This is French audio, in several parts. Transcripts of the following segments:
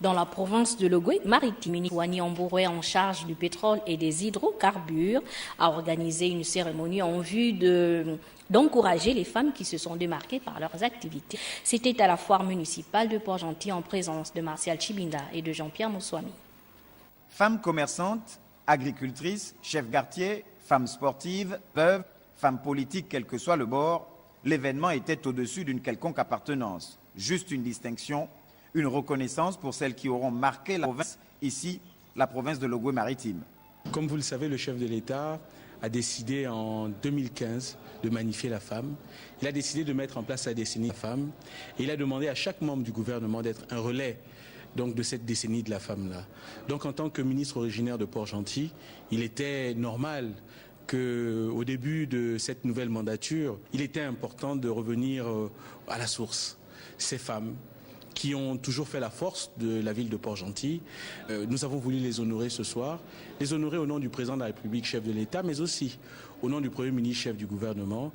Dans la province de Logoué-Maritime, Wani Ambouré, en charge du pétrole et des hydrocarbures, a organisé une cérémonie en vue d'encourager les femmes qui se sont démarquées par leurs activités. C'était à la foire municipale de Port-Gentil en présence de Martial Chibinda et de Jean-Pierre Moussouami. Femmes commerçantes, agricultrices, chefs quartier, femmes sportives, veuves, femmes politiques, quel que soit le bord, l'événement était au-dessus d'une quelconque appartenance. Juste une distinction, une reconnaissance pour celles qui auront marqué la province, ici, la province de Logoué-Maritime. Comme vous le savez, le chef de l'État a décidé en 2015 de magnifier la femme. Il a décidé de mettre en place la décennie de la femme. Et il a demandé à chaque membre du gouvernement d'être un relais donc, de cette décennie de la femme-là. Donc en tant que ministre originaire de Port-Gentil, il était normal qu'au début de cette nouvelle mandature, il était important de revenir à la source. Ces femmes qui ont toujours fait la force de la ville de Port-Gentil. Nous avons voulu les honorer ce soir, les honorer au nom du président de la République, chef de l'État, mais aussi au nom du Premier ministre, chef du gouvernement.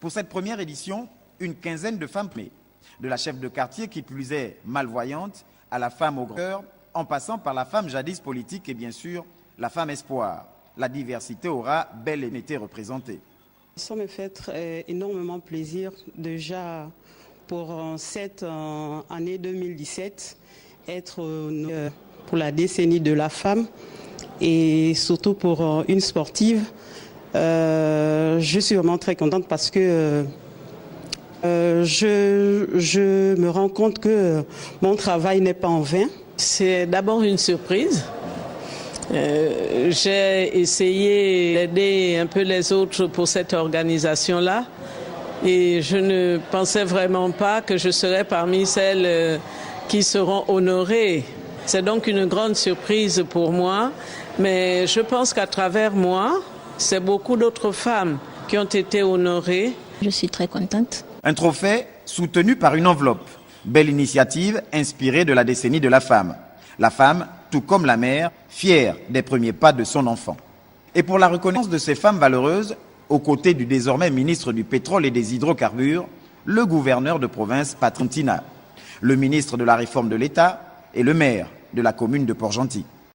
Pour cette première édition, une quinzaine de femmes, de la chef de quartier qui plus est malvoyante, à la femme au grand cœur, en passant par la femme jadis politique et bien sûr la femme espoir. La diversité aura bel et été représentée. Ça me fait énormément plaisir déjà pour cette année 2017, être pour la décennie de la femme et surtout pour une sportive. Je suis vraiment très contente parce que je me rends compte que mon travail n'est pas en vain. C'est d'abord une surprise. J'ai essayé d'aider un peu les autres pour cette organisation-là. Et je ne pensais vraiment pas que je serais parmi celles qui seront honorées. C'est donc une grande surprise pour moi, mais je pense qu'à travers moi, c'est beaucoup d'autres femmes qui ont été honorées. Je suis très contente. Un trophée soutenu par une enveloppe. Belle initiative inspirée de la décennie de la femme. La femme, tout comme la mère, fière des premiers pas de son enfant. Et pour la reconnaissance de ces femmes valeureuses, aux côtés du désormais ministre du pétrole et des hydrocarbures, le gouverneur de province Patrick Ntina, le ministre de la réforme de l'État et le maire de la commune de Port-Gentil.